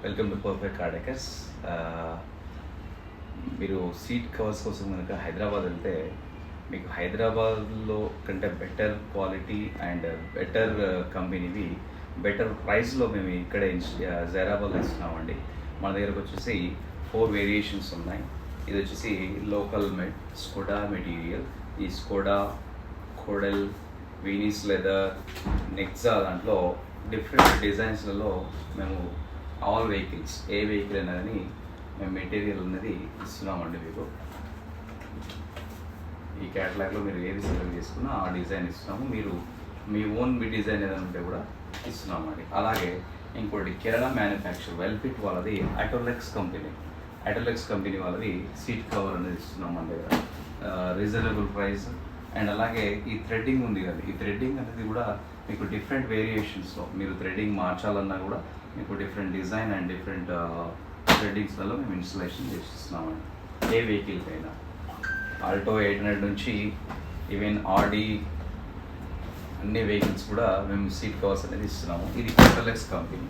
Welcome to perfect car decors. మీరు seat covers కోసం కనుక హైదరాబాద్ వెళ్తే మీకు హైదరాబాద్లో కంటే బెటర్ క్వాలిటీ అండ్ బెటర్ కంపెనీవి బెటర్ ప్రైస్లో మేము ఇక్కడే జైరాబాద్లో ఇస్తున్నామండి. మన దగ్గరకు వచ్చేసి 4 వేరియేషన్స్ ఉన్నాయి. ఇది వచ్చేసి లోకల్ స్కోడా మెటీరియల్, ఈ స్కోడా, కోడెల్, వీనిస్ లెదర్, నెక్సా దాంట్లో డిఫరెంట్ డిజైన్స్లలో మేము ఆల్ వెహికల్స్ ఏ వెహికల్ అయినా కానీ మేము మెటీరియల్ ఉన్నది ఇస్తున్నామండి. మీకు ఈ క్యాటలాగ్లో మీరు ఏది సెలెక్ట్ చేసుకున్నా ఆ డిజైన్ ఇస్తున్నాము. మీరు మీ ఓన్ డిజైన్ ఏదైనా ఉంటే కూడా ఇస్తున్నామండి. అలాగే ఇంకోటి కేరళ మ్యానుఫ్యాక్చర్ వెల్ఫిట్ వాళ్ళది అటోలెక్స్ కంపెనీ వాళ్ళది సీట్ కవర్ అనేది ఇస్తున్నాం మన దగ్గర రీజనబుల్ ప్రైస్. అండ్ అలాగే ఈ థ్రెడ్డింగ్ ఉంది కదా, ఈ థ్రెడ్డింగ్ అనేది కూడా మీకు డిఫరెంట్ వేరియేషన్స్లో మీరు థ్రెడ్డింగ్ మార్చాలన్నా కూడా మీకు డిఫరెంట్ డిజైన్ అండ్ డిఫరెంట్ థ్రెడ్డింగ్స్లలో మేము ఇన్స్టలేషన్ చేసిస్తున్నామండి. ఏ వెహికల్కైనా ఆల్టో 800 నుంచి ఈవెన్ ఆడి అన్ని వెహికల్స్ కూడా మేము సీట్ కవర్స్ అనేది ఇస్తున్నాము. ఇది అటోలెక్స్ కంపెనీ.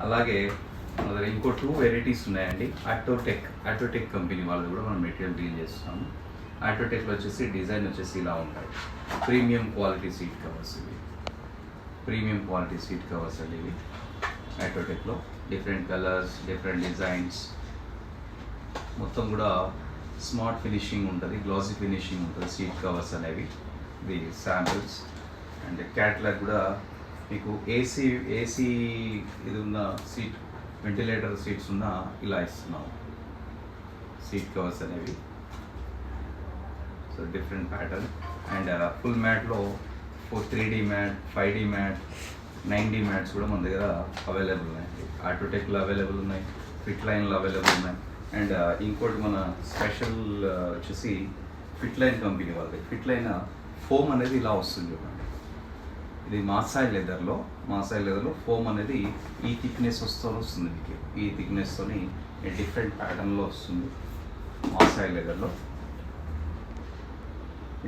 అలాగే మన దగ్గర ఇంకో 2 వెరైటీస్ ఉన్నాయండి. ఆటోటెక్ కంపెనీ వాళ్ళు కూడా మనం మెటీరియల్ డీల్ చేస్తున్నాము. ఆటోటెక్లో వచ్చేసి డిజైన్ వచ్చేసి ఇలా ఉంటాయి. ప్రీమియం క్వాలిటీ సీట్ కవర్స్ అండి ఇవి. ఆటోటెక్లో డిఫరెంట్ కలర్స్, డిఫరెంట్ డిజైన్స్, మొత్తం కూడా స్మార్ట్ ఫినిషింగ్ ఉంటుంది, గ్లాసీ ఫినిషింగ్ ఉంటుంది సీట్ కవర్స్ అనేవి. ఇది శాంపిల్స్. అండ్ క్యాట్లాగ్ కూడా మీకు ఏసీ ఇది ఉన్న సీట్, వెంటిలేటర్ సీట్స్ ఉన్న ఇలా ఇస్తున్నాము సీట్ కవర్స్ అనేవి. So different pattern. And full మ్యాట్లో 3D mat, 5D mat, 9D mats కూడా మన దగ్గర అవైలబుల్ ఉన్నాయి. ఆటోటెక్లో అవైలబుల్ ఉన్నాయి, ఫిట్ లైన్లో అవైలబుల్ ఉన్నాయి. అండ్ ఇంకోటి మన స్పెషల్ వచ్చేసి ఫిట్ లైన్ కంపెనీ వాళ్ళది. ఫిట్ లైన్ ఫోమ్ అనేది ఇలా వస్తుంది చూడండి. ఇది మాసాయి లెదర్లో ఫోమ్ అనేది ఈ థిక్నెస్ వస్తుంది మీకు. ఈ థిక్నెస్తోని డిఫరెంట్ ప్యాటర్న్లో వస్తుంది మాసాయి లెదర్లో.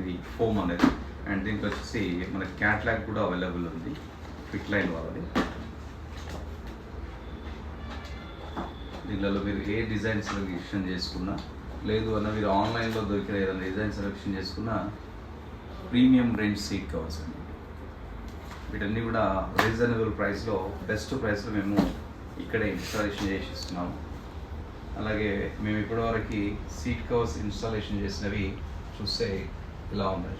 ఇది ఫోమ్ అనేది. అండ్ దీంట్లో వచ్చేసి మన క్యాట్లాగ్ కూడా అవైలబుల్ ఉంది ఫిట్ లైన్ వాళ్ళది. దీనిలో మీరు ఏ డిజైన్ సెలెక్షన్ చేసుకున్నా, లేదు అన్న మీరు ఆన్లైన్లో దొరికిన ఏదైనా డిజైన్ సెలెక్షన్ చేసుకున్నా ప్రీమియం రేంజ్ సీట్ కవర్స్ అండి. వీటన్నీ కూడా రీజనబుల్ ప్రైస్లో, బెస్ట్ ప్రైస్లో మేము ఇక్కడే ఇన్స్టాలేషన్ చేసి ఇస్తున్నాము. అలాగే మేము ఇప్పటివరకు సీట్ కవర్స్ ఇన్స్టాలేషన్ చేసినవి చూస్తే ఇలా ఉన్నాయి.